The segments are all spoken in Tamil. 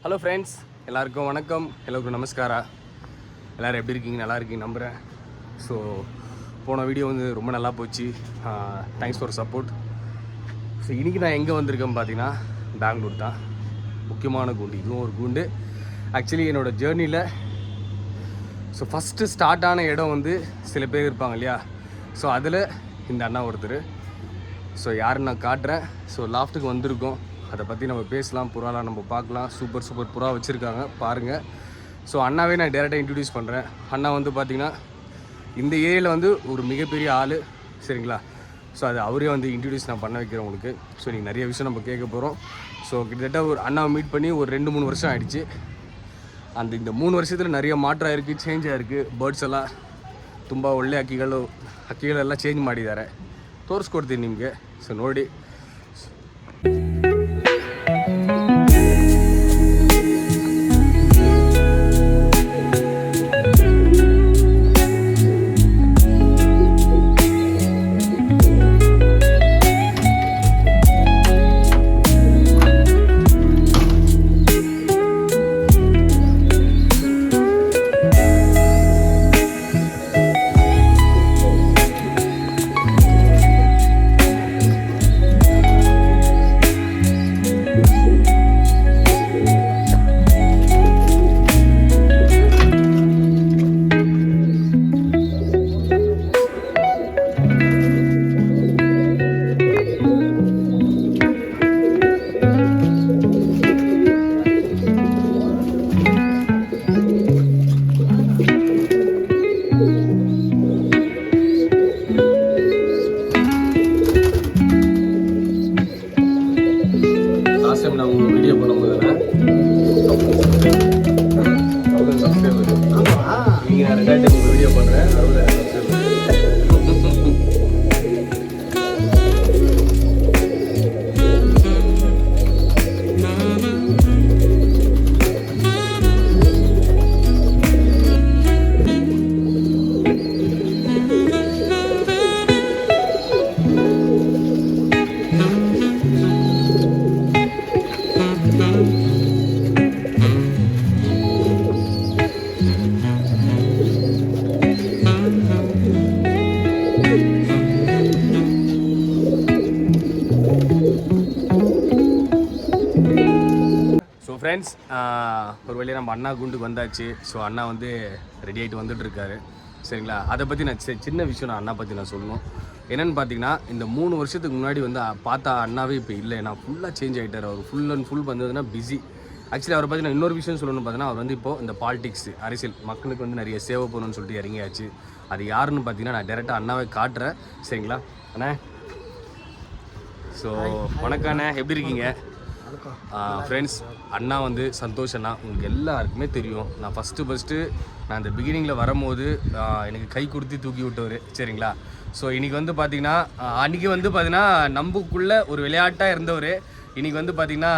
ஹலோ ஃப்ரெண்ட்ஸ், எல்லாருக்கும் வணக்கம், எல்லோருக்கும் நமஸ்காரா. எல்லோரும் எப்படி இருக்கீங்க? நல்லா இருக்கீங்க நம்புகிறேன். ஸோ போன வீடியோ வந்து ரொம்ப நல்லா போச்சு. Thanks for support. ஸோ இன்றைக்கி நான் எங்கே வந்திருக்கேன்னு பார்த்தீங்கன்னா பெங்களூர் தான். முக்கியமான கூண்டு, இதுவும் ஒரு கூண்டு. ஆக்சுவலி என்னோடய ஜேர்னியில் ஸோ ஃபஸ்ட்டு ஸ்டார்ட் ஆன இடம் வந்து சில பேர் இருப்பாங்க இல்லையா, ஸோ அதில் இந்த அண்ணா ஒருத்தர். ஸோ யாருன்னு நான் காட்டுறேன். ஸோ லாஃப்ட்டுக்கு வந்திருக்கோம், அதை பற்றி நம்ம பேசலாம், புறாலாம் நம்ம பார்க்கலாம். சூப்பர் புறா வச்சுருக்காங்க பாருங்கள். ஸோ அண்ணாவே நான் டேரெக்டாக இன்ட்ரடியூஸ் பண்ணுறேன். அண்ணா வந்து பார்த்திங்கன்னா இந்த ஏரியாவில் வந்து ஒரு மிகப்பெரிய ஆள், சரிங்களா? ஸோ அது அவரே வந்து இன்ட்ரடியூஸ் நான் பண்ண வைக்கிறேன் உங்களுக்கு. ஸோ நீங்கள் நிறைய விஷயம் நம்ம கேட்க போகிறோம். ஸோ கிட்டத்தட்ட ஒரு அண்ணாவை மீட் பண்ணி ஒரு 2-3 வருஷம் ஆகிடுச்சு. இந்த 3 ವರ್ಷದಲ್ಲಿ நிறைய ಮಾತ್ರ ಆಯಿருக்கு, ಚೇಂಜ್ ಆಯಿருக்கு. ಬರ್ಡ್ಸ್ ಎಲ್ಲ ತುಂಬ ಒಳ್ಳೆ ಹಕ್ಕಿಗಳೆಲ್ಲ ಚೇಂಜ್ ಮಾಡಿದ್ದಾರೆ. ತೋರಿಸ್ಕೊಡ್ತೀನಿ ನಿಮಗೆ. ಸೊ ನೋಡಿ. நான் உங்கள் வீடியோ பண்ணும்போது சப்ஸ்கிரைபர் நீங்கள் நான் 2 டைம் உங்கள் வீடியோ பண்ணுறேன். ஃப்ரெண்ட்ஸ், ஒரு வழியாக நம்ம அண்ணா கூண்டுக்கு வந்தாச்சு. ஸோ அண்ணா வந்து ரெடி ஆகிட்டு வந்துட்டுருக்காரு, சரிங்களா? அதை பற்றி நான் சின்ன விஷயம் நான் அண்ணா பற்றி நான் சொல்லணும். என்னென்னு பார்த்தீங்கன்னா, இந்த 3 வருஷத்துக்கு முன்னாடி வந்து பார்த்தா அண்ணாவே இப்போ இல்லை. நான் ஃபுல்லாக சேஞ்ச் ஆகிட்டார். அவர் ஃபுல் அண்ட் ஃபுல் வந்ததுன்னா பிஸி. ஆக்சுவலி அவரை பற்றி நான் இன்னொரு விஷயம் சொல்லணும்னு பார்த்தீங்கன்னா, அவர் வந்து இப்போது இந்த பாலிடிக்ஸ், அரசியல், மக்களுக்கு வந்து நிறைய சேவை பண்ணணும்னு சொல்லிட்டு இறங்கியாச்சு. அது யாருன்னு பார்த்தீங்கன்னா நான் டேரெக்டாக அண்ணாவே காட்டுறேன், சரிங்களா அண்ணா? ஸோ வணக்கம் அண்ணா, எப்படி இருக்கீங்க? ஃப்ரெண்ட்ஸ், அண்ணா வந்து சந்தோஷ் அண்ணா உங்களுக்கு எல்லாருக்குமே தெரியும். நான் ஃபஸ்ட்டு நான் இந்த பிகினிங்கில் வரும்போது எனக்கு கை கொடுத்து தூக்கி விட்டவர், சரிங்களா? ஸோ இன்றைக்கி வந்து பார்த்திங்கன்னா, அன்றைக்கி வந்து பார்த்திங்கன்னா நம்புக்குள்ளே ஒரு விளையாட்டாக இருந்தவர். இன்றைக்கி வந்து பார்த்திங்கன்னா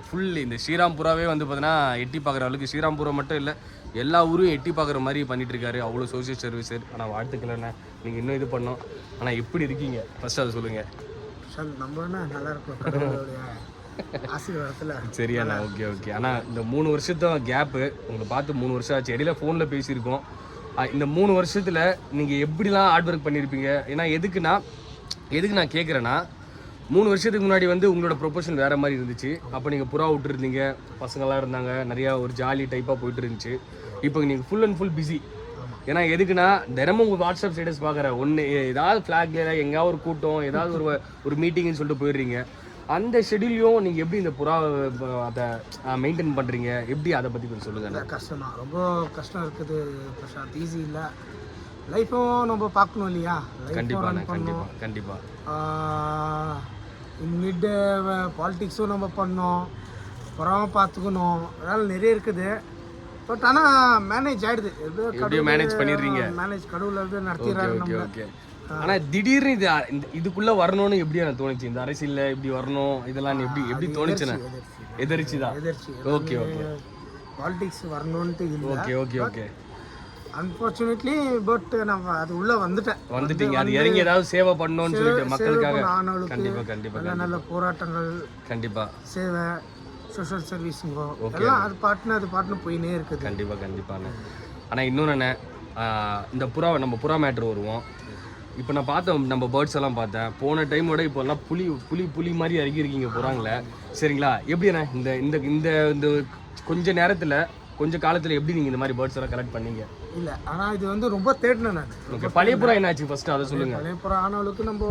ஃபுல் இந்த ஸ்ரீராம்புராவே வந்து பார்த்திங்கன்னா எட்டி பார்க்குற அளவுக்கு, ஸ்ரீராம்புரா மட்டும் இல்லை எல்லா ஊரும் எட்டி பார்க்குற மாதிரி பண்ணிகிட்ருக்காரு. அவ்வளோ சோசியல் சர்வீஸர். ஆனால் வாழ்த்துக்கலண்ணே, நீங்கள் இன்னும் இது பண்ணோம். ஆனால் எப்படி இருக்கீங்க ஃபஸ்ட்டு அதை சொல்லுங்கள். நல்லா இருக்கும் ஆசீர்வாதத்தில். சரியாண்ணா, ஓகே. ஆனால் இந்த 3 வருஷத்தான் கேப்பு. உங்களை பார்த்து 3 வருஷம் ஆச்சு. இடையில ஃபோனில் பேசியிருக்கோம். இந்த 3 வருஷத்தில் நீங்கள் எப்படிலாம் ஹார்ட் ஒர்க் பண்ணியிருப்பீங்க? ஏன்னா எதுக்கு நான் கேட்குறேன்னா, 3 வருஷத்துக்கு முன்னாடி வந்து உங்களோட ப்ரொஃபஷன் வேறு மாதிரி இருந்துச்சு. அப்போ நீங்கள் புறா விட்டுருந்தீங்க, பசங்களாம் இருந்தாங்க, நிறையா ஒரு ஜாலி டைப்பாக போயிட்டு இருந்துச்சு. இப்போ நீங்கள் ஃபுல் அண்ட் ஃபுல் பிஸி. ஏன்னா எதுக்குன்னா, தினமும் உங்கள் வாட்ஸ்அப் ஸ்டேட்டஸ் பார்க்குறேன். ஏதாவது ஃப்ளாக்ல எங்கேயாவது ஒரு கூட்டம், ஏதாவது ஒரு மீட்டிங்னு சொல்லிட்டு போயிடுறீங்க. அந்த ஷெடியூலையும் நீங்கள் எப்படி இந்த புறா அதை மெயின்டைன் பண்ணுறீங்க? எப்படி அதை பற்றி கொஞ்சம் சொல்லுங்கள். கஷ்டம் தான், ரொம்ப கஷ்டம் இருக்குது பிரசாந்த். ஈஸி இல்லை. லைஃப்பும் நம்ம பார்க்கணும் இல்லையா? கண்டிப்பாக. மிட் பாலிட்டிக்ஸும் நம்ம பண்ணோம், புறாவும் பார்த்துக்கணும், அதனால் நிறைய இருக்குது. பட் ஆனால் மேனேஜ் ஆகிடுது. எப்படியோ மேனேஜ் பண்ணிடுறீங்க. கடவுள் வந்து நடத்திடுறாரு. ஓகே. ஆனால் திடீர்னு இதுக்குள்ளே வரணும்னு எப்படி எனக்கு தோணுச்சு? இந்த அரசியலில் இப்படி வரணும் இதெல்லாம் எப்படி தோணுச்சுண்ணே? எதிர்ச்சி தான். ஓகே. பாலிடிக்ஸ் வரணும்னு ஓகே. அன்ஃபார்ச்சுனேட்லி பட் நம்ம அது உள்ளே வந்துட்டீங்க. அது இறங்கி ஏதாவது சேவை பண்ணணும்னு சொல்லிட்டு மக்களுக்காக. கண்டிப்பாக நல்ல போராட்டங்கள், கண்டிப்பாக சேவை. சோஷியல் சர்வீஸுங்கோ எல்லாம் அது பாட்டுன்னு போயினே இருக்குது. கண்டிப்பாண்ணே. ஆனால் இன்னொன்று என்ன, இந்த புறா மேட்ரு வருவோம். இப்போ நான் பார்த்தேன், நம்ம பேர்ட்ஸ் எல்லாம் பார்த்தேன், போன டைமோட இப்போ எல்லாம் புலி மாதிரி இறங்கியிருக்கீங்க புறாங்கள, சரிங்களா? எப்படிண்ணே இந்த இந்த இந்த இந்த கொஞ்ச நேரத்தில் கொஞ்ச காலத்தில் எப்படி நீங்கள் இந்த மாதிரி பேர்ட்ஸ் எல்லாம் கலெக்ட் பண்ணீங்க? இல்லை, ஆனால் இது வந்து ரொம்ப தேடினேன் நான். ஓகே, பழைய புறா என்னாச்சு ஃபஸ்ட்டு அதை சொல்லுங்கள். பழைய புறா ஆனவளுக்கு நம்ம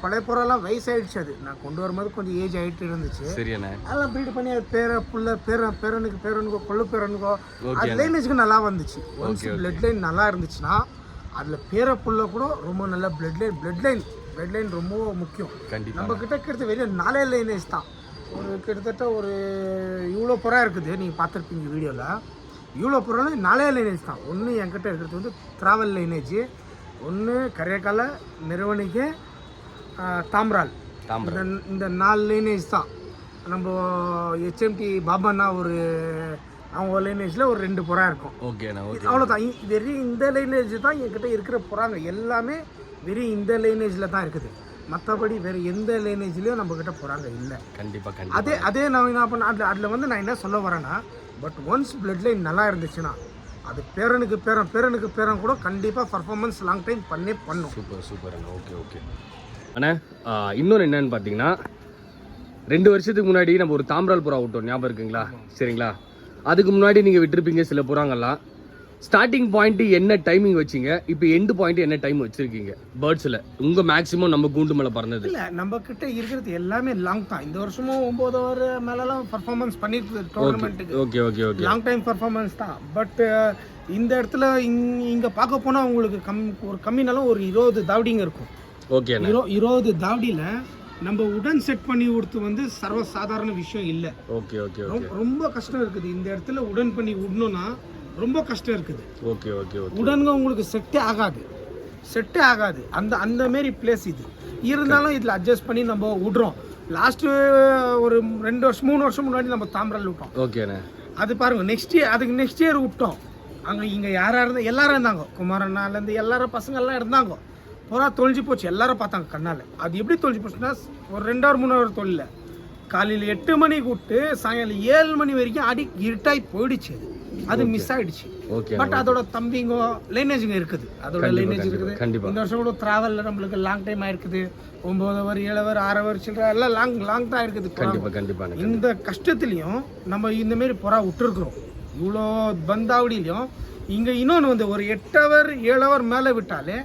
பழைய புறாலாம் வயசாயிடுச்சு. அது நான் கொண்டு வரும்போது கொஞ்சம் ஏஜ் ஆகிட்டு இருந்துச்சு. சரிண்ணே. அதெல்லாம் ப்ரீட் பண்ணி அது பேரனுக்கோ கொள்ளு பேரனுக்கோ அது லைனேஜுக்கு நல்லா வந்துச்சு. ஒன்ஸ் பிளட் லைன் நல்லா இருந்துச்சுன்னா அதில் புள்ள கூட ரொம்ப நல்ல பிளட் லைன் ரொம்ப முக்கியம். நம்ம கிட்ட வெறும் 4 லைனேஜ் தான். ஒரு கிட்டத்தட்ட ஒரு இவ்வளோ புறா இருக்குது, நீங்கள் பார்த்துருப்பீங்க வீடியோவில். இவ்வளோ புறாலும் 4 லைனேஜ் தான். ஒன்று என்கிட்ட இருக்கிறது வந்து ட்ராவல் லைனேஜ், ஒன்று கரையக்கால, நிறுவனிக்கு, தாம்ரால். இந்த 4 லைனேஜ் தான். நம்ம ஹெச்எம்டி பாபான்னா அவங்க லைனேஜில் ஒரு 2 புறா இருக்கும். ஓகேண்ணா. அவ்வளோதான். வெறும் இந்த லைனேஜ் தான் என்கிட்ட இருக்கிற புறாங்க எல்லாமே. வெறும் இந்த லைனேஜில் தான் இருக்குது. மற்றபடி வேறு எந்த லைனேஜ்லேயும் நம்மக்கிட்ட புறாங்க இல்லை. கண்டிப்பாக. அதே நான் என்ன பண்ண அதில் வந்து நான் என்ன சொல்ல வரேன்னா, பட் ஒன்ஸ் பிளட் லைன் நல்லா இருந்துச்சுன்னா அது பேரனுக்கு பேரன் கூட கண்டிப்பாக பர்ஃபார்மன்ஸ் லாங் டைம் பண்ணும். சூப்பர் அண்ணா. ஓகே அண்ணா. இன்னொன்று என்னன்னு பார்த்தீங்கன்னா, 2 வருஷத்துக்கு முன்னாடி நம்ம ஒரு தாம்ரால் புறா விட்டோம், ஞாபகம் இருக்குங்களா? சரிங்களா? அதுக்கு முன்னாடி நீங்கள் விட்டுருப்பீங்க சில புறாங்கள்லாம். ஸ்டார்டிங் பாயிண்ட் என்ன டைமிங் வச்சிங்க, இப்போ எண்டு பாயிண்ட் என்ன டைம் வச்சிருக்கீங்க பேர்ட்ஸில்? உங்கள் மேக்ஸிமம் நம்ம கூண்டு மேலே பறந்தது இல்லை, நம்ம கிட்ட இருக்கிறது எல்லாமே லாங் தான். இந்த வருஷமும் 9 ஓவர் மேலெல்லாம் பர்ஃபார்மன்ஸ் பண்ணிருக்கு டோர்னமெண்ட்டுக்கு. ஓகே லாங் டைம் பர்ஃபார்மன்ஸ் தான். பட் இந்த இடத்துல இங்கே பார்க்க போனால் உங்களுக்கு கம்மினாலும் ஒரு 20 தாவடிங்க இருக்கும். ஓகே. 20 தாவடியில் நம்ம உடன் செட் பண்ணி கொடுத்து வந்து சர்வசாதாரண விஷயம் இல்லை. ஓகே. ரொம்ப கஷ்டம் இருக்குது. இந்த இடத்துல உடன் பண்ணி விடணும்னா ரொம்ப கஷ்டம் இருக்குது. ஓகே. உடனுங்க உங்களுக்கு செட்டே ஆகாது. அந்த மாரி பிளேஸ் இது. இருந்தாலும் இதில் அட்ஜஸ்ட் பண்ணி நம்ம விடுறோம். லாஸ்ட்டு ஒரு 2 வருஷம் 3 வருஷம் முன்னாடி நம்ம தாம்பரல் விட்டோம். ஓகேண்ணே. அது பாருங்க, நெக்ஸ்ட் இயர் விட்டோம். இங்கே எல்லாரும் இருந்தாங்க, குமாரண்ணாலேருந்து எல்லாரும் பசங்கள்லாம் இருந்தாங்க. புறா தொலைஞ்சி போச்சு, எல்லாரும் பார்த்தாங்க கண்ணால். அது எப்படி தொலைஞ்சி போச்சுன்னா, ஒரு 2 hour 3 hour தொழில காலையில் 8 மணிக்கு விட்டு சாயங்காலம் 7 மணி வரைக்கும் இருட்டாகி போயிடுச்சு. அது மிஸ் ஆயிடுச்சு. பட் அதோட தம்பிங்க லைனேஜுங்க இருக்குது. இந்த வருஷம் கூட டிராவலில் நம்மளுக்கு லாங் டைம் ஆயிருக்குது. 9 hour 7 hour 6 hour சில்லற எல்லாம் லாங் தான் இருக்குது. இந்த கஷ்டத்துலையும் நம்ம இந்த மாதிரி புறா விட்டுருக்குறோம். இவ்வளோ பந்தாவடியிலையும் இங்கே இன்னொன்று வந்து ஒரு 8 hour 7 hour மேலே விட்டாலே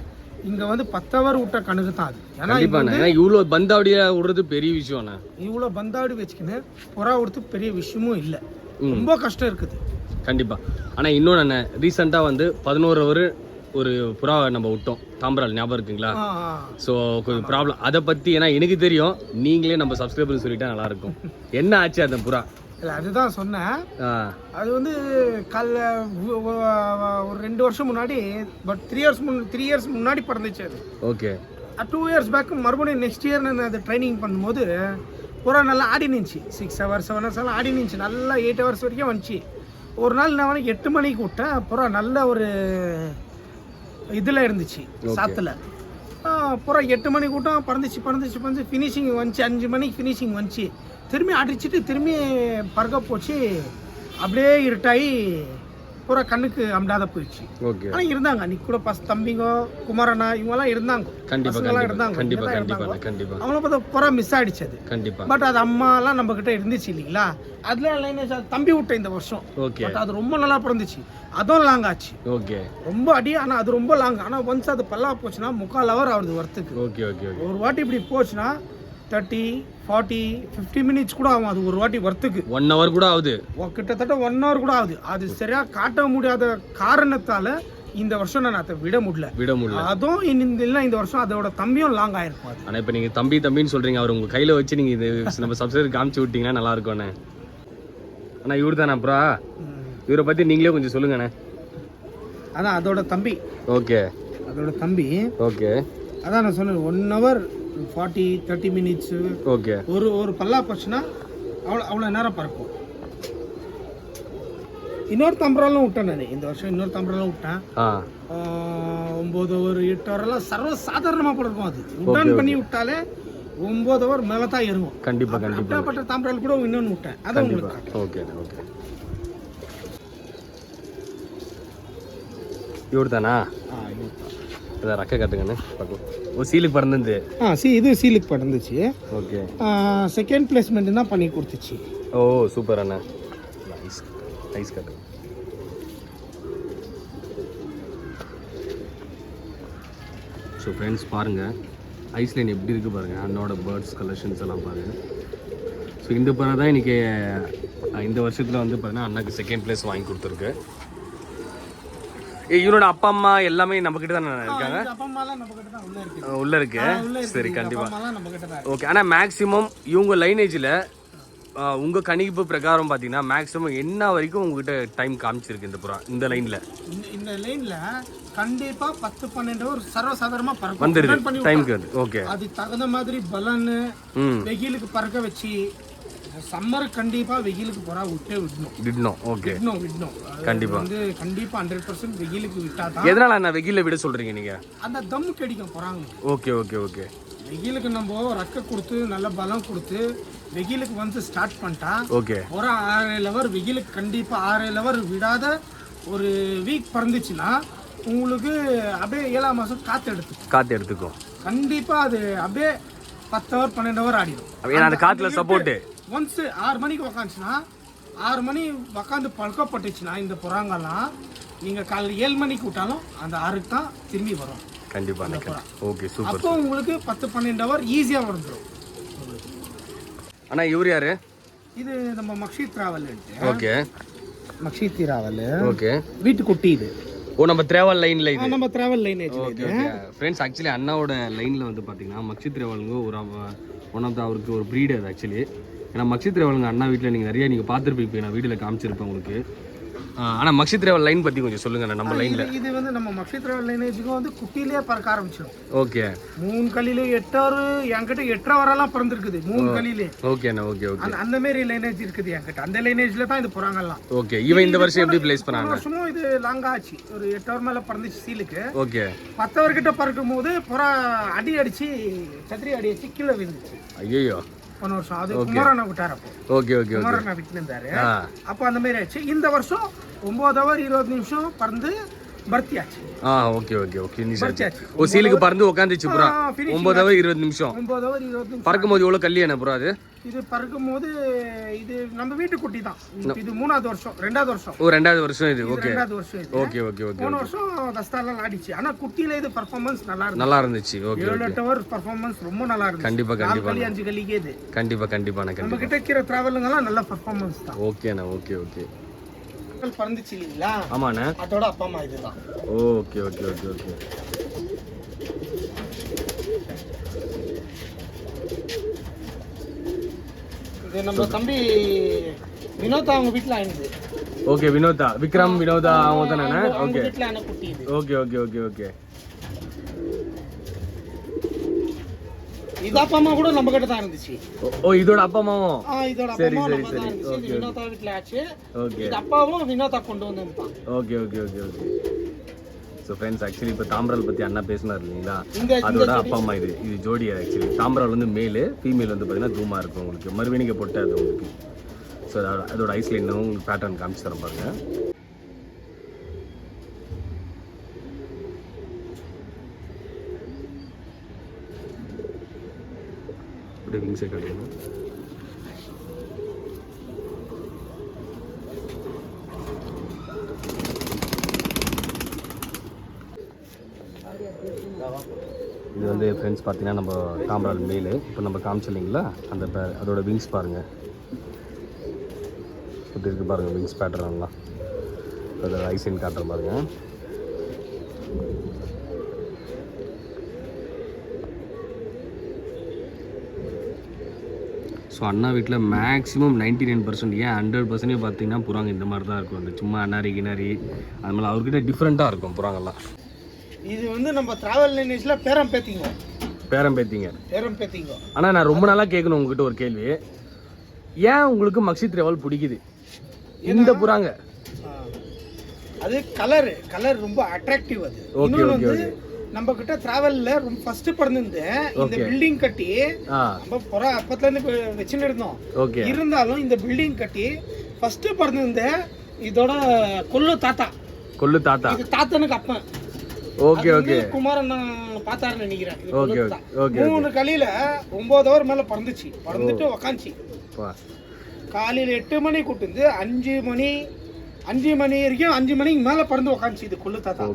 இங்கே வந்து 10 hour விட்ட கணக்கு தான் அது. ஏன்னா இவ்வளோ பந்தாவடியை விடுறது பெரிய விஷயம். இவ்வளோ பந்தாவடி வச்சுக்கின்னு புறா விடுறது பெரிய விஷயமும் இல்லை. ரொம்ப கஷ்டம் இருக்குது. கண்டிப்பாக. ஆனால் இன்னொன்று என்ன, ரீசெண்டாக வந்து 11 hour ஒரு புறா நம்ம விட்டோம் தாம்பரால், ஞாபகம் இருக்குங்களா? ஸோ கொஞ்சம் ப்ராப்ளம் அதை பற்றி, ஏன்னா எனக்கு தெரியும், நீங்களே நம்ம சப்ஸ்கிரைபர்னு சொல்லிட்டா நல்லாயிருக்கும். என்ன ஆச்சு அந்த புறா? இல்லை, அதுதான் சொன்னேன். அது வந்து ஒரு 2 வருஷம் முன்னாடி, பட் 3 years முன்னாடி பிறந்துச்சு அது. ஓகே. 2 years பேக் மறுபடியும் நெக்ஸ்ட் இயர் நான் அதை ட்ரைனிங் பண்ணும்போது புறா நல்லா ஆடி நின்ச்சு. 6 hours 7 hours எல்லாம் ஆடி நின்ச்சு. நல்லா 8 hours வரைக்கும் வந்துச்சு. ஒரு நாள் நான் 8 மணிக்கு விட்டேன். புறா நல்ல ஒரு இதில் இருந்துச்சு, சாத்தில். புறா 8 மணிக்கு விட்டோம், பறந்துச்சு ஃபினிஷிங் வந்துச்சு. 5 மணிக்கு ஃபினிஷிங் வந்துச்சு. திரும்பி அடிச்சுட்டு திரும்பி பறக்க போச்சு. அப்படியே இருட்டாகி பூரா கண்ணுக்கு அம்டாத போயிடுச்சு. ஆனால் இருந்தாங்க அன்னைக்கு கூட தம்பிங்க, குமாரண்ணா இவங்கெல்லாம் இருந்தாங்க. அவங்கள பார்த்தா புறா மிஸ் ஆயிடுச்சு அது. பட் அது அம்மாலாம் நம்ம கிட்ட இருந்துச்சு இல்லைங்களா? அதுல லைனேஜ் தம்பி விட்டேன் இந்த வருஷம். பட் அது ரொம்ப நல்லா பிறந்துச்சு. அதுவும் லாங் ஆச்சு. ரொம்ப அடி. ஆனால் அது ரொம்ப லாங். ஆனால் ஒன்ஸ் அது பல்லா போச்சுன்னா 3/4 hour ஆகுது வரத்துக்கு. ஒரு வாட்டி இப்படி போச்சுன்னா 30, 40, 50 minutes கூட ஆகும். அது ஒரு வாட்டி வரத்துக்கு 1 hour கூட ஆகுது. கிட்டத்தட்ட 1 hour கூட ஆகுது. அது சரியா காட்ட முடியாத காரணத்தால இந்த வருஷம் நான் அதை விட முடியல. அதுவும் இந்த வருஷம் அதோட தம்பியும் லாங் ஆயிருக்கும். ஆனால் இப்போ நீங்கள் தம்பின்னு சொல்றீங்க, அவர் உங்க கையில வச்சு நீங்க இது நம்ம சப்ஸ்கிரைபர் காமிச்சு விட்டீங்கன்னா நல்லா இருக்கும்ண்ணே. ஆனால் இவரு தானே அப்புறம் இவரை பத்தி நீங்களே கொஞ்சம் சொல்லுங்கண்ணே. அதான் அதோட தம்பி. அதோட தம்பி. அதான் நான் சொன்னேன் 1 hour 40-30 minutes. ஒரு பல்லா போச்சுன்னா அவ்வளோ நேரம் பறக்கும். இன்னொரு தம்பராலும் விட்டேன் நான் இந்த வருஷம். இன்னொரு தம்பராலும் விட்டேன். 9 hour 8 hour எல்லாம் சர்வ சாதாரணமாக பறக்கும். அது உடன் பண்ணி விட்டாலே 9 ஹவர் மேலே தான் இறங்கும். கண்டிப்பா கண்டிப்பா அப்படிப்பட்ட தாம்பரால் கூட இன்னொன்று விட்டேன், அதை உங்களுக்கு கண்டிப்பா. காட்டுறேன். Okay okay. இவர் தானா? இதான் ரக்க கட்டுங்கண்ணே பார்க்கலாம். ஓ சீலுக்கு பறந்துது. இது சீலுக்கு பறந்துச்சு. ஓகே. செகண்ட் பிளேஸ்மெண்ட் தான் பண்ணி கொடுத்துச்சு. ஓ சூப்பர் அண்ணா. நைஸ் நைஸ் கட்டு. ஸோ ஃப்ரெண்ட்ஸ் பாருங்கள் ஐஸ்லைன் எப்படி இருக்குது பாருங்கள். அண்ணோட பேர்ட்ஸ் கலெக்ஷன்ஸ் எல்லாம் பாருங்கள். ஸோ இந்த பறவை தான் இன்றைக்கி இந்த வருஷத்தில் வந்து பார்த்தீங்கன்னா அண்ணாக்கு செகண்ட் பிளேஸ் வாங்கி கொடுத்துருக்கு. இவனோட அப்பா அம்மா எல்லாமே நம்ம கிட்ட தான் இருக்காங்க. உள்ள இருக்கு. சரி கண்டிப்பா. ஓகே. ஆனால் மேக்ஸிமம் இவங்க லைனேஜில் உங்கள் கணிப்பு பிரகாரம் பார்த்தீங்கன்னா மேக்ஸிமம் என்ன வரைக்கும் உங்ககிட்ட டைம் காமிச்சிருக்கு இந்த புறா இந்த லைனில்? இந்த லைனில் கண்டிப்பா 10-12 ஒரு சர்வசாதாரணமாக பறக்கும் வந்துடுது டைமுக்கு வந்து. ஓகே. அது தகுந்த மாதிரி பலன்னு வெயிலுக்கு பறக்க வச்சு சம்மர் கண்டிப்பா வெயிலுக்கு புறா விடணும். ஓகே. விடணும் கண்டிப்பா. வந்து கண்டிப்பா 100% வெயிலுக்கு விட்டாதான். எதனால நான் வெயில விட சொல்றீங்க நீங்க? அந்த தம் கிடைக்கும் புறாங்க. Okay okay okay. வெயிலுக்கு நம்ம ரக்க கொடுத்து நல்ல பலம் கொடுத்து வெயிலுக்கு வந்து ஸ்டார்ட் பண்ணிட்டா ஓகே ஒரு 6-7 ஹவர் வெயிலுக்கு கண்டிப்பா 6-7 ஹவர் விடாத ஒரு வீக் பறந்துச்சுன்னா உங்களுக்கு அப்படியே 7ஆம் மாதம் காற்று எடுத்துக்கும். கண்டிப்பா அது அப்படியே 10 ஹவர் 12 ஹவர் ஆடிடும். அந்த காற்றுல சப்போர்ட்டு ஒன்ஸ் 6 மணிக்கு உக்காந்துச்சுன்னா 6 மணி உக்காந்து பழக்கப்பட்டுச்சுன்னா இந்த புறாங்கெல்லாம் நீங்கள் காலையில் 7 மணிக்கு விட்டாலும் அந்த 6க்கு தான் திரும்பி வரும். கண்டிப்பாக. Okay super. அப்போ உங்களுக்கு 10-12 ஹவர் ஈஸியாக வந்துடும். அண்ணா இவர் யாரு? இது நம்ம மக்ஷி டிராவல். ஓகே. மக்ஷி டிராவல். ஓகே. வீட்டு குட்டி இது. ஓ நம்ம டிராவல் லைன்ல இது. நம்ம travel line. Okay okay. Friends actually அண்ணாவோட லைன்ல வந்து பாத்தீங்கன்னா மக்ஷி டிராவலுங்க ஒரு ஒன் ஆஃப் த அவருக்கு ஒரு ப்ரீட் அது ஆக்சுவலி. ஏன்னா மக்ஷி டிராவலுங்க அண்ணா வீட்டில் நீங்கள் நிறைய நீங்கள் பார்த்துருப்பீங்க. நான் வீட்டில் காமிச்சிருப்பேன் உங்களுக்கு. ஆனால் மக்ஷி டிராவல் லைன் பற்றி கொஞ்சம் சொல்லுங்கள் நம்ம லைனில். இது வந்து நம்ம மக்ஷி டிராவல் லைனேஜுக்கும் வந்து குட்டியிலே பறக்க ஆரம்பிச்சிடும். ஓகே. 3 கலிலே 8 ஹவர் என்கிட்ட 8 ஹவரெல்லாம் பறந்துருக்குது 3 கலிலே. ஓகேண்ணா. Okay okay. அந்த மாதிரி லைனேஜ் இருக்குது என்கிட்ட. அந்த லைனேஜில் தான் இது புறாங்கலாம். ஓகே. இவன் இந்த வருஷம் எப்படி பிளேஸ் பண்ணாங்க? வருஷமும் இது லாங்கா ஆச்சு. ஒரு 8 ஹவர் மேலே பறந்துச்சு சீலுக்கு. ஓகே. 10 ஹவர் கிட்ட பறக்கும் போது புறா அடிச்சு சத்திரி அடிச்சு கீழே விழுந்துச்சு. ஐயோ. போன வருஷம் அது குமாரண்ணா விட்டார். அப்போ ஓகே ஓகே. குமாரண்ணா விட்டு இருந்தாரு. அப்போ அந்த மாதிரி ஆச்சு. இந்த வருஷம் 9 ஹவர் 20 நிமிஷம் பறந்து பர்த்தி ஆச்சு. Okay okay okay. ஓ சீலுக்கு பறந்து உட்காந்துச்சு புறா 9 ஹவர் 20 நிமிஷம். 9 ஹவர் 20 நிமிஷம் பறக்கும் போது எவ்வளோ கல்லி என்ன புறா அது? இது பறக்கும் போது இது நம்ம வீட்டு குட்டி தான். இது 3வது வருஷம் 2வது வருஷம். ஓ 2வது வருஷம் இது. ஓகே 2வது வருஷம் இது. Okay okay okay. போன வருஷம் தஸ்தாலாம் ஆடிச்சு. ஆனா குட்டியில இது பெர்ஃபார்மன்ஸ் நல்லா இருந்துச்சு. ஓகே. 7-8 ஹவர் பெர்ஃபார்மன்ஸ் ரொம்ப நல்லா இருந்துச்சு. கண்டிப்பா கண்டிப்பா. 5 கலிக்கே இது. கண்டிப்பா கண்டிப்பா. நம்ம கிட்ட இருக்கிற டிராவலுங்கலாம் நல்ல பெர்ஃபார்மன்ஸ் தான். ஓகேண்ணா. Okay okay. பறந்துச்சு இல்லீங்களா? ஆமாண்ணா. அதோட அப்பா அம்மா இதுதான். Okay okay okay okay. இது நம்ம தம்பி வினோதா அவங்க வீட்ல ஆயிடுது. ஓகே. வினோதா விக்ரம் வினோதா அவங்க தானே? ஓகே. வீட்ல ஆன குட்டி இது. Okay okay okay okay. இது அப்பா அம்மா கூட நம்ம கிட்ட தான் இருந்துச்சு. ஓ இதோட அப்பா அம்மாவும்? இதோட அப்பா அம்மா நம்ம தான் இருந்துச்சு. இது வினோதா வீட்ல ஆச்சு. ஓகே. இது அப்பாவும் வினோதா கொண்டு வந்திருப்பான். Okay okay okay okay. So friends actually இப்போ தாம்பரால் பற்றி அண்ணா பேசினார் இல்லைங்களா? அதோட அப்பா அம்மா இது ஜோடி. ஆக்சுவலி தாம்பரால் வந்து மேலு, ஃபீமேல் வந்து பார்த்தீங்கன்னா தூமா இருக்கும் உங்களுக்கு. மறுவீனிக்க போட்டு அது உங்களுக்கு. ஸோ அதோட ஐஸ்லைன் உங்களுக்கு பேட்டர்ன் காமிச்சு தரேன் பாருங்க. அப்படியே விங்ஸை காட்டுங்க. இது வந்து ஃப்ரெண்ட்ஸ் பார்த்தீங்கன்னா நம்ம தாம்பரால் மேலு இப்போ நம்ம காமிச்சில்லைங்களா அந்த அதோட விங்ஸ் பாருங்கள் எப்படி இருக்குது பாருங்கள். விங்ஸ் பேட்டர்ன்லாம் அதோட ஐசைன் காட்டுற பாருங்கள். ஸோ அண்ணா வீட்டில் மேக்ஸிமம் 99% ஏன் 100% பார்த்தீங்கன்னா புறாங்க இந்த மாதிரி தான் இருக்கும். அந்த சும்மா அண்ணாரி கிணறி அது மாதிரி அவர்கிட்ட டிஃப்ரெண்ட்டாக இருக்கும் புறாங்கெல்லாம். இது வந்து நம்ம டிராவல் லைனேஜ்ல பேரம் பேத்திங்க. ஆனால் நான் ரொம்ப நாளாக கேட்கணும் உங்ககிட்ட ஒரு கேள்வி. ஏன் உங்களுக்கு மக்ஷி டிராவல் பிடிக்குது இந்த புறாங்க? அது கலர் ரொம்ப அட்ராக்டிவ். அது இன்னொன்று வந்து நம்ம கிட்ட டிராவல்ல ரொம்ப ஃபர்ஸ்ட் பிறந்திருந்து இந்த பில்டிங் கட்டி நம்ம புறா அப்பத்துல இருந்து வச்சுன்னு இருந்தோம். இருந்தாலும் இந்த பில்டிங் கட்டி ஃபர்ஸ்ட் பிறந்திருந்து இதோட கொல்லு தாத்தா இது தாத்தனுக்கு அப்பன். ஓகே ஓகே குமாரன் பார்த்தாருன்னு நினைக்கிறேன். ஓகே ஓகே 3 கலியில 9 ஹவர் மேல பறந்துட்டு உக்காந்துச்சு. காலையில 8 மணி கூட்டு 5 மணி வரைக்கும் 5 மணிக்கு மேல பறந்து உக்காந்துச்சு இது கொல்லு தாத்தா.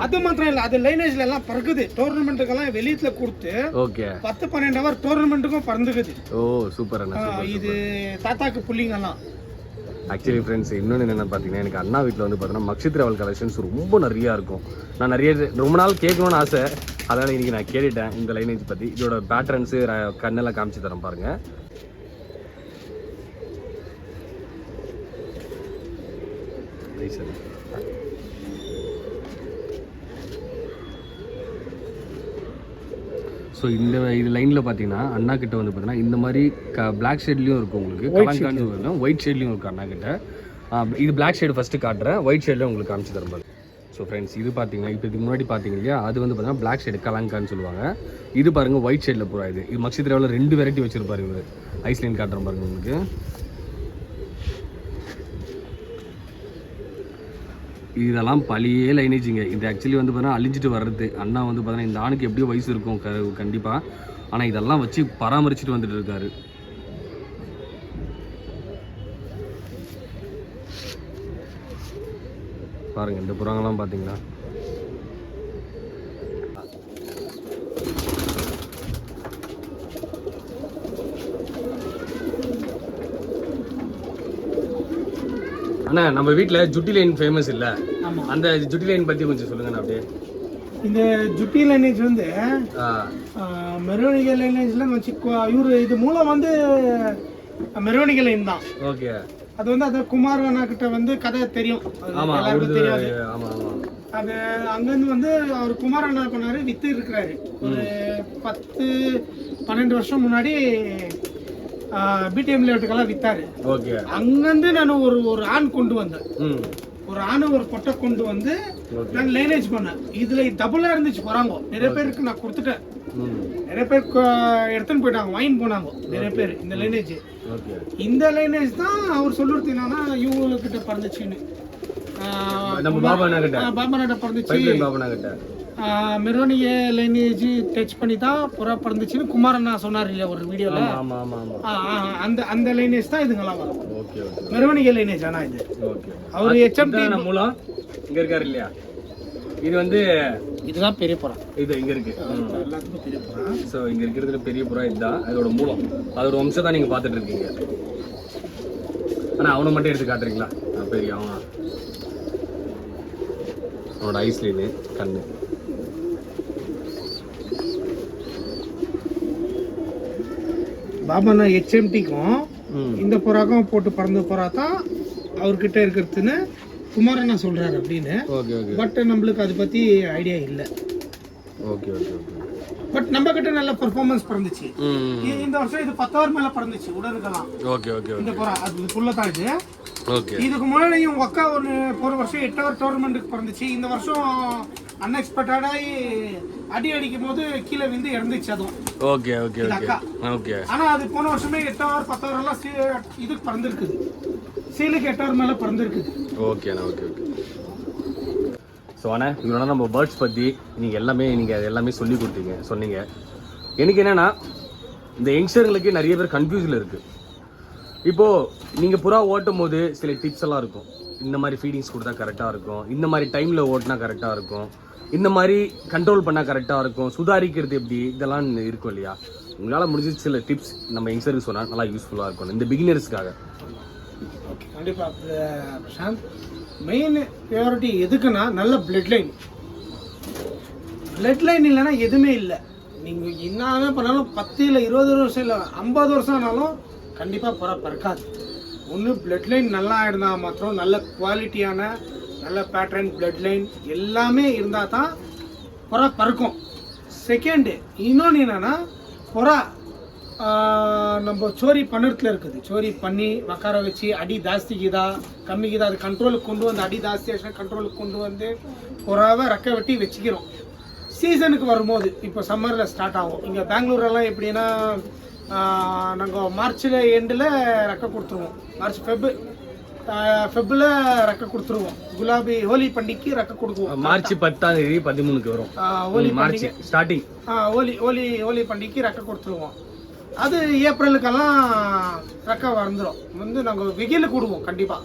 அது மாத்திரம் இல்ல, அது லைனேஜ்ல எல்லாம் பறக்குது. டோர்னமெண்ட்டுக்கெல்லாம் வெளியில கொடுத்து 10-12 ஹவர் டோர்னமெண்ட்டுக்கும் பறந்துக்குது. ஓ சூப்பர். இது தாத்தாக்கு புள்ளிங்கெல்லாம். ஆக்சுவலி ஃப்ரெண்ட்ஸ் இன்னொன்று என்னென்ன பார்த்தீங்கன்னா, எனக்கு அண்ணா வீட்டில் வந்து பார்த்தீங்கன்னா மக்ஷி ட்ராவல் கலெக்ஷன்ஸ் ரொம்ப நிறையா இருக்கும். நான் ரொம்ப நாள் கேட்கணும்னு ஆசை, அதனால் இன்றைக்கி நான் கேட்டுட்டேன் இந்த லைனேஜ் பற்றி. இதோட பேட்டர்ன்ஸு கண்ணெல்லாம் காமிச்சு தரேன் பாருங்கள். ஸோ இந்த இது லைனில் பார்த்தீங்கன்னா அண்ணா கிட்ட வந்து பார்த்தீங்கன்னா இந்த மாதிரி பிளாக் ஷேட்லேயும் இருக்கும் உங்களுக்கு, கலங்கான்னு இருக்கும், ஒயிட் ஷேட்லேயும் இருக்கும் அண்ணா கிட்ட. இது பிளாக் ஷேடு ஃபஸ்ட்டு காட்டுறேன், ஒயிட் ஷேடில் உங்களுக்கு காமிச்சு தரும்போது. ஸோ ஃப்ரெண்ட்ஸ் இது பார்த்தீங்கன்னா இப்போ இதுக்கு முன்னாடி பார்த்தீங்க இல்லையா, அது வந்து பார்த்தீங்கன்னா பிளாக் ஷேடு கலங்கான்னு சொல்லுவாங்க. இது பாருங்கள் ஒயிட் ஷேடில் பூரா இது மக்ஷி ட்ராவலில் 2 வெரைட்டி வச்சுருப்பாரு இவர். ஐஸ்லைன் காட்டுறேன் பாருங்கள் உங்களுக்கு. இதெல்லாம் பழைய லைனேஜிங்க. இது ஆக்சுவலி வந்து பார்த்தீங்கன்னா அழிஞ்சிட்டு வர்றது. அண்ணா வந்து பார்த்தீங்கன்னா இந்த ஆணுக்கு எப்படியோ வயசு இருக்கும் கண்டிப்பாக, ஆனால் இதெல்லாம் வச்சு பராமரிச்சுட்டு வந்துட்டு இருக்காரு. பாருங்க இந்த புறாங்கெல்லாம் பார்த்தீங்களா. அண்ணா நம்ம வீட்டில் ஜுட்டி லைன் ஃபேமஸ் இல்லை, அந்த ஜுட்டி லைன் பற்றி கொஞ்சம் சொல்லுங்கண்ணா. அப்படியே இந்த ஜுட்டி லைனேஜ் வந்து மெரோனிகல் லைனேஜ்ல இவரு இது மூலம் வந்து மெரோனிகல் லைன் தான். ஓகே. அது வந்து அது குமார் அண்ணா கிட்ட வந்து கதை தெரியும், எல்லாருக்கும் தெரியாது. அது அங்கிருந்து வந்து அவர் குமார் அண்ணா பண்ணாரு, வித்து இருக்கிறாரு. ஒரு 10-12 வருஷம் முன்னாடி பிடிஎம் லேட்டுக்கெல்லாம் வித்தாரு. அங்கிருந்து நான் ஒரு ஆண் கொண்டு வந்தேன், ஒரு ஆணு ஒரு பொட்டை கொண்டு வந்து நான் லைனேஜ் பண்ணேன். இதுல டபுளா இருந்துச்சு போறாங்க. நிறைய பேருக்கு நான் கொடுத்துட்டேன், நிறைய பேர் எடுத்துன்னு போயிட்டாங்க, வாங்கிட்டு போனாங்க நிறைய பேர் இந்த லைனேஜ். இந்த லைனேஜ் தான் அவர் சொல்லுறது என்னன்னா இவங்ககிட்ட பறந்துச்சுன்னு. பாபா பறந்துச்சு, மெரோனிய லைனேஜ் டச் பண்ணி தான் புறா பறந்துச்சுன்னு குமாரண்ணா சொன்னார் இல்லையா ஒரு வீடியோல. அந்த லைனேஜ் தான் இதுங்கெல்லாம் வரும். மெரோனிய லைனேஜ். ஆனா இது அவர் HMT மூலம் இங்க இருக்காரு இல்லையா, இது வந்து இதுதான் பெரிய புறா. இது இங்க இருக்கு, எல்லாத்துக்கும் பெரிய புறா. ஸோ இங்க இருக்கிறதுல பெரிய புறா இதுதான், அதோட மூலம், அதோட வம்சம் தான் நீங்க பாத்துட்டு இருக்கீங்க. ஆனா அவனை மட்டும் எடுத்து காட்டுறீங்களா? பெரிய அவனோட ஐஸ்லேயே கண்ணு. பாபாண்ணா HMTக்கும் இந்த புறாக்கும் போட்டு பறந்த புறா தான் அவர்கிட்ட இருக்கிறதுன்னு குமாரண்ணா சொல்றாரு அப்படின்னு. பட் நம்மளுக்கு அதை பத்தி ஐடியா இல்லை. பட் நம்ம கிட்ட நல்ல பெர்ஃபார்மன்ஸ் பறந்துச்சு. இந்த வருஷம் இது 10 ஹவர் மேல பறந்துச்சு உடனுக்கெல்லாம். இந்த புறா அது ஃபுல்லா தான் இது. இதுக்கு முன்னாடி உங்க அக்கா ஒரு வருஷம் 8 ஹவர் டோர்னமெண்ட்டுக்கு பறந்துச்சு. இந்த வருஷம் அன்எக்ஸ்பெக்டடா அடி அடிக்கும் போது கீழே விழுந்து இறந்துச்சு. அதுவும் ஆனா அது போன வருஷமே 8 ஹவர் 10 ஹவர் எல்லாம் இதுக்கு பறந்துருக்குது. சீலுக்கு 8 ஹவர் மேல பறந்துருக்குது. ஸோ ஆனால் இவரோட நம்ம பேர்ட்ஸ் பற்றி நீங்கள் எல்லாமே சொல்லி கொடுத்தீங்க, சொன்னீங்க. எனக்கு என்னென்னா இந்த யங்ஸ்டர்களுக்கு நிறைய பேர் கன்ஃபியூஸில் இருக்குது. இப்போது நீங்கள் புறா ஓட்டும் போது சில டிப்ஸ் எல்லாம் இருக்கும். இந்த மாதிரி ஃபீடிங்ஸ் கொடுத்தா கரெக்டாக இருக்கும், இந்த மாதிரி டைமில் ஓட்டினா கரெக்டாக இருக்கும், இந்த மாதிரி கண்ட்ரோல் பண்ணால் கரெக்டாக இருக்கும், சுதாரிக்கிறது எப்படி, இதெல்லாம் இருக்கும் இல்லையா? உங்களால் முடிஞ்ச சில டிப்ஸ் நம்ம யங்ஸ்டருக்கு சொன்னால் நல்லா யூஸ்ஃபுல்லாக இருக்கும் இந்த பிகினர்ஸ்க்காக. ஓகே, கண்டிப்பாக பிரசாந்த். மெயின் ப்ரையாரிட்டி எதுக்குன்னா நல்ல பிளட் லைன். பிளட் லைன் இல்லைன்னா எதுவுமே இல்லை. நீங்கள் என்னவே பண்ணாலும் 10 இல்லை 20 வருஷம் இல்லை 50 வருஷம் ஆனாலும் கண்டிப்பாக புறா பறக்காது. ஒன்று பிளட் லைன் நல்லா இருந்தால் மாத்திரம், நல்ல குவாலிட்டியான நல்ல பேட்டர்ன் பிளட் லைன் எல்லாமே இருந்தால் தான் புறா பறக்கும். செகண்டு இன்னொன்று என்னென்னா புறா நம்ம சோரி பண்ணுறதுல இருக்குது. சோரி பண்ணி உக்கார வச்சு அடி ஜாஸ்திக்குதா கம்மிக்குதா அது கண்ட்ரோலுக்கு கொண்டு வந்து, அடி ஜாஸ்தி ஆச்சுன்னா கண்ட்ரோலுக்கு கொண்டு வந்து புறாவை ரெக்க வெட்டி வச்சுக்கிறோம். சீசனுக்கு வரும்போது இப்போ சம்மரில் ஸ்டார்ட் ஆகும். இங்கே பெங்களூரெல்லாம் எப்படின்னா நாங்கள் மார்ச்சில் எண்டில் ரெக்க கொடுத்துருவோம். ஃபெப்பில் ரெக்க கொடுத்துருவோம். குலாபி ஹோலி பண்டிகைக்கு ரெக்க கொடுக்குவோம். மார்ச் 10 13 வரும் ஹோலி மார்ச் ஸ்டார்டிங். ஹோலி பண்டிகைக்கு ரெக்க கொடுத்துருவோம். அது ஏப்ரலுக்கெல்லாம் ரெக்க வந்துடும். நாங்கள் வெயிலுக்கு விடுவோம். கண்டிப்பாக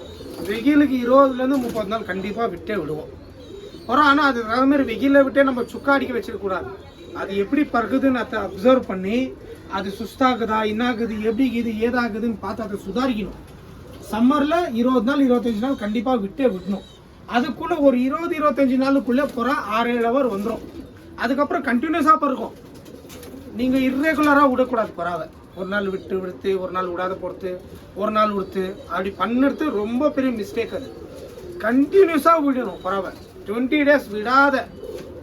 வெயிலுக்கு 20 to 30 நாள் கண்டிப்பாக விட்டே விடுவோம். ஆனால் அது மாதிரி வெயிலில் விட்டே நம்ம சுக்கா அடிக்க வச்சிடக்கூடாது. அது எப்படி பறக்குதுன்னு அதை அப்சர்வ் பண்ணி அது சுஸ்தாகுதா என்னாகுது எப்படி இது ஏதாகுதுன்னு பார்த்து அதை சுதாரிக்கணும். சம்மரில் 20 நாள் 25 நாள் கண்டிப்பாக விட்டே விடணும். அதுக்குள்ளே ஒரு 20-25 நாளுக்குள்ளே புறா 6-7 ஹவர் வந்துடும். அதுக்கப்புறம் கண்டினியூஸாக பறக்கும். நீங்கள் இர்ரெகுலராக விடக்கூடாது புறாவை. ஒரு நாள் விடுத்து ஒரு நாள் விடாத பொறுத்து ஒரு நாள் விடுத்து அப்படி பண்ணுறது ரொம்ப பெரிய மிஸ்டேக். அது கண்டினியூஸாக விடணும் புறாவை. 20 days விடாத.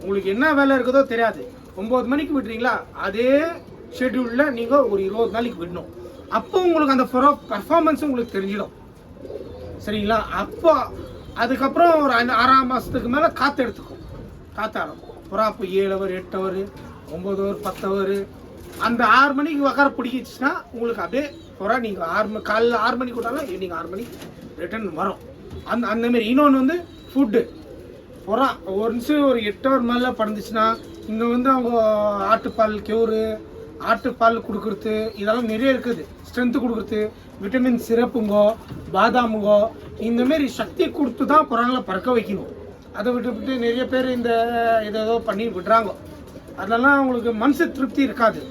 உங்களுக்கு என்ன வேலை இருக்குதோ தெரியாது. 9 மணிக்கு விடுறீங்களா அதே ஷெட்யூலில் நீங்கள் ஒரு 20 நாளைக்கு விடணும். அப்போ உங்களுக்கு அந்த பர்ஃபார்மன்ஸ் உங்களுக்கு தெரிஞ்சிடும். சரிங்களா? அப்போ அதுக்கப்புறம் ஒரு 6ஆம் மாதத்துக்கு மேலே காற்று எடுத்துக்கும். காற்றாடும் புறா. அப்போ 7 hour 8 hour 9 hour 10 hour அந்த 6 மணிக்கு உக்கார பிடிச்சிச்சுன்னா உங்களுக்கு அப்படியே புறா நீங்கள் காலைல 6 மணிக்கு விட்டாலும் ஈவினிங் 6 மணிக்கு ரிட்டர்ன் வரும். அந்தமாரி. இன்னொன்று ஃபுட்டு. புறா ஒரு 8 hour மேலே பறந்துச்சுன்னா இங்கே அவங்க ஆட்டுப்பால் கெவுரு ஆட்டுப்பால் கொடுக்குறது இதெல்லாம் நிறைய இருக்குது. ஸ்ட்ரென்த்து கொடுக்குறது விட்டமின் சிரப்புங்கோ பாதாமுங்கோ இந்தமாரி சக்தி கொடுத்து தான் புறாங்களை பறக்க வைக்கணும். அதை விட்டு நிறைய பேர் இந்த ஏதோ பண்ணி விடுறாங்க. அதெல்லாம் அவங்களுக்கு மனசு திருப்தி இருக்காது.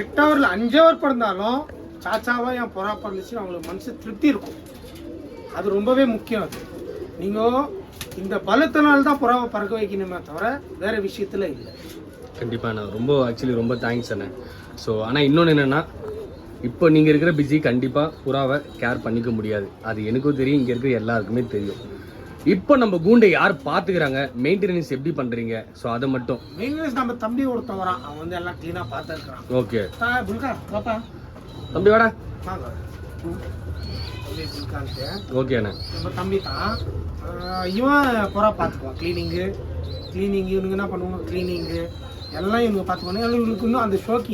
8 hour 5 hour பறந்தாலும் சாச்சாவாக என் புறா பறந்துச்சுன்னு அவங்களுக்கு மனசு திருப்தி இருக்கும். அது ரொம்பவே முக்கியம். அது நீங்கள் இந்த பலத்தினால்தான் புறாவை பறக்க வைக்கணுமே தவிர வேறு விஷயத்தில் இல்லை. கண்டிப்பாக அண்ணா. ரொம்ப தேங்க்ஸ் அண்ணா. ஸோ ஆனால் இன்னொன்று என்னென்னா இப்போ நீங்கள் இருக்கிற பிஸி கண்டிப்பாக புறாவை கேர் பண்ணிக்க முடியாது. அது எனக்கும் தெரியும், இங்கே இருக்கிற எல்லாருக்குமே தெரியும். இப்போ நம்ம கூண்டை யார் பார்த்துக்கிறாங்க, மெயின்டெனன்ஸ் எப்படி பண்ணுறீங்க? ஸோ அதை மட்டும் மெயின்டெனன்ஸ் நம்ம தம்பி ஒருத்தன் வரான். அவன் எல்லாம் க்ளீனாக பார்த்துருக்கான். ஓகே பாப்பா தம்பி வாடா. ஓகே அண்ணா. நம்ம தம்பி தான். இவன் புறா பார்த்துக்குவான். க்ளீனிங்கு இவனுங்க என்ன பண்ணுவாங்க, க்ளீனிங்கு எல்லாம் இவங்க பார்த்துக்கணும். இவங்களுக்கு இன்னும் அந்த ஷோக்கி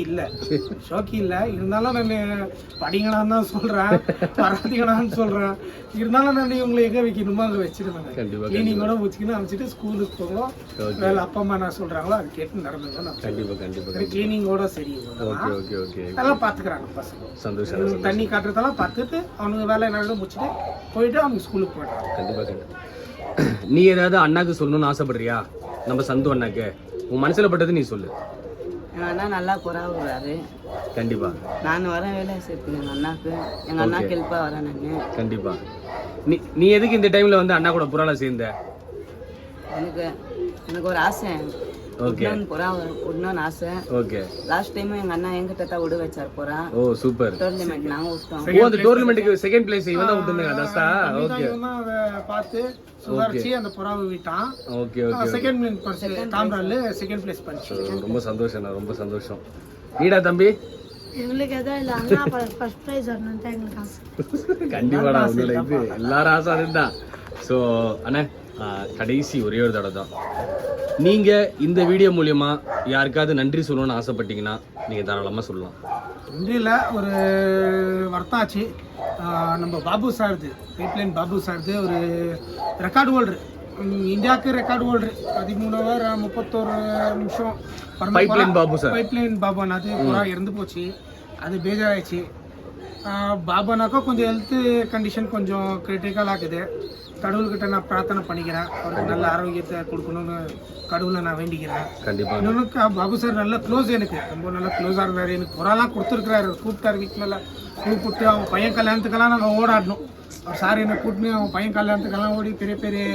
இல்லை. இருந்தாலும் நான் படிங்களான்னு தான் சொல்கிறேன், வராதிங்களான்னு சொல்கிறேன். இருந்தாலும் நான் இவங்களை எங்கே வைக்கணுமோ அங்கே வச்சிருவேன். க்ளீனிங்கோட வச்சுக்கின்னு அமைச்சிட்டு ஸ்கூலுக்கு போவோம். வேலை அப்பா அம்மா என்ன சொல்கிறாங்களோ அது கேட்டு நடந்துடும். கண்டிப்பாக க்ளீனிங்கோட சரி எல்லாம் பார்த்துக்கிறாங்க பசங்க. சந்தோஷம். தண்ணி காட்டுறதெல்லாம் பார்த்துட்டு அவனுங்க வேலை என்ன முடிச்சுட்டு போயிட்டு அவங்க ஸ்கூலுக்கு போயிட்டாங்க. கண்டிப்பாக. நீ ஏதாவது அண்ணாக்கு சொல்லணும்னு ஆசைப்படுறியா? நம்ம சந்து அண்ணாக்கு உன் மனசுல பட்டது நீ சொல்லு. எங்கள் அண்ணா நல்லா புறா விடுறாரு. கண்டிப்பா நான் வரேன் வேலை சேர்த்துங்க எங்கள் அண்ணாக்கு. எங்கள் அண்ணாக்கு ஹெல்ப்பாக வரேன் நான். கண்டிப்பா. நீ எதுக்கு இந்த டைம்ல வந்து அண்ணா கூட புறால சேர்ந்த? எனக்கு ஒரு ஆசை. ஓகே. புறா விடணும்னு ஆசை. ஓகே. லாஸ்ட் டைம் எங்கள் அண்ணா என்கிட்ட தான் விட வச்சார் புறா. ஓ சூப்பர். டோர்னமெண்ட் நாங்கள் விட்டோம். ஓ அந்த டோர்னமெண்ட்டுக்கு செகண்ட் பிளேஸ் இவன் தான் விட்டுருந்தாங்க தஸ்தா. ஓகே. பார்த்து சுதாரிச்சு அந்த புறாவை விட்டான். Okay okay. செகண்ட் பிளேஸ் தாம்ரால செகண்ட் பிளேஸ் பண்ணிச்சு. ரொம்ப சந்தோஷம். ரொம்ப சந்தோஷம். நீடா தம்பி? எங்களுக்கு எதுவும் இல்லை. அண்ணா ஃபர்ஸ்ட் ப்ரைஸ் வரணும் தான் எங்களுக்கு ஆசை. கண்டிப்பாடா. உங்களோட இது எல்லாரும் ஆசை அதுதான். ஸோ அண்ணா கடைசி ஒரே ஒரு தடவை தான், நீங்கள் இந்த வீடியோ மூலயமா யாருக்காவது நன்றி சொல்லணும்னு ஆசைப்பட்டீங்கன்னா நீங்கள் தாராளமாக சொல்லலாம். நன்றி இல்லை, ஒரு வர்த்தாச்சு. நம்ம பாபு சார்து, பைப்லைன் பாபு சார்து ஒரு ரெக்கார்டு ஹோல்டரு, இந்தியாவுக்கு ரெக்கார்டு ஹோல்டரு. 13 hour 31 நிமிஷம். Pipeline Babu sir. பைப்லைன் பாபானா அது புறா இறந்து போச்சு. அது பேஜாராயிடுச்சு. பாபானாக்கா கொஞ்சம் ஹெல்த்து கண்டிஷன் கொஞ்சம் கிரிட்டிக்கல் ஆகுது. கடவுள்கிட்ட நான் பிரார்த்தனை பண்ணிக்கிறேன், அவருக்கு நல்ல ஆரோக்கியத்தை கொடுக்கணும்னு கடவுளை நான் வேண்டிக்கிறேன். கண்டிப்பாக. இன்னொன்று பாபு சார் நல்ல க்ளோஸ், எனக்கு ரொம்ப நல்லா க்ளோஸாக இருந்தார். எனக்கு புறாலாம் கொடுத்துருக்குறாரு, கூப்பிட்டாரு வீட்டு மேலே கூப்பிட்டு. அவன் பையன் கல்யாணத்துக்கெல்லாம் நாங்கள் ஓடாடணும். அவர் சார் என்னை கூப்பிட்டு அவன் பையன் கல்யாணத்துக்கெல்லாம் ஓடி பெரிய பெரிய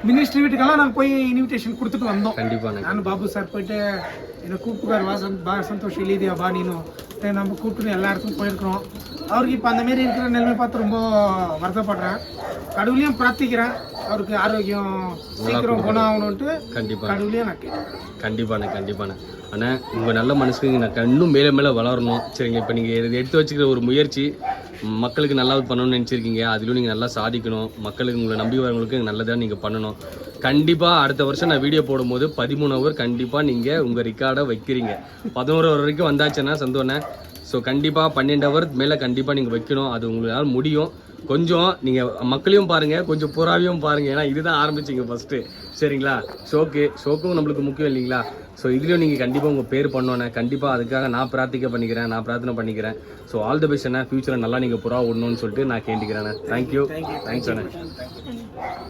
மினிஸ்ட்ரி வீட்டுக்கெல்லாம் நாங்கள் போய் இன்விடேஷன் கொடுத்துட்டு வந்தோம். கண்டிப்பாக. நானும் பாபு சார் போயிட்டு என்னை கூப்பிட்டுக்காரு, பா சந்தோஷ் இலிதியா பா நீனும் நம்ம கூப்பிட்டு எல்லா இடத்துக்கும் போயிருக்கிறோம். அவருக்கு இப்போ அந்தமாரி இருக்கிற நிலைமை பார்த்து ரொம்ப வருத்தப்படுறேன். கடவுளையும் பிரார்த்திக்கிறேன், அவருக்கு ஆரோக்கியம் சீக்கிரம் குணம் ஆகணும்ட்டு கண்டிப்பாக கடவுளையும் நான் கேட்டேன். கண்டிப்பாண்ணே அண்ணா உங்கள் நல்ல மனசுக்கு நான் இன்னும் மேலே வளரணும் சரிங்களா. இப்போ நீங்கள் இதை எடுத்து வச்சுக்கிற ஒரு முயற்சி மக்களுக்கு நல்லா பண்ணணும்னு நினச்சிருக்கீங்க, அதிலும் நீங்கள் நல்லா சாதிக்கணும். மக்களுக்கு உங்களை நம்பி வரவங்களுக்கு நல்லதாக நீங்கள் பண்ணணும். கண்டிப்பாக அடுத்த வருஷம் நான் வீடியோ போடும்போது 13 ஹவர் கண்டிப்பாக நீங்கள் உங்கள் ரெக்கார்டை வைக்கிறீங்க. 11 ஹவர் வரைக்கும் வந்தாச்சுன்னா சந்தோண்ணே. ஸோ கண்டிப்பாக 12 ஹவர் மேலே கண்டிப்பாக நீங்கள் வைக்கணும். அது உங்களால் முடியும். கொஞ்சம் நீங்கள் மக்களையும் பாருங்கள், கொஞ்சம் புறாவையும் பாருங்கள். ஏன்னா இதுதான் ஆரம்பிச்சிங்க ஃபஸ்ட்டு சரிங்களா. ஷோக்கும் நம்மளுக்கு முக்கியம் இல்லைங்களா. ஸோ இதுலேயும் நீங்கள் கண்டிப்பாக உங்கள் பேர் பண்ணோன்னே கண்டிப்பாக அதுக்காக நான் பிரார்த்தனை பண்ணிக்கிறேன். ஸோ ஆல் தி பெஸ்ட் அண்ணா. ஃபியூச்சரில் நல்லா நீங்கள் புறா விடணும்னு சொல்லிட்டு நான் கேட்டுக்கிறேண்ணே. தேங்க்யூ. தேங்க்ஸ் அண்ணா.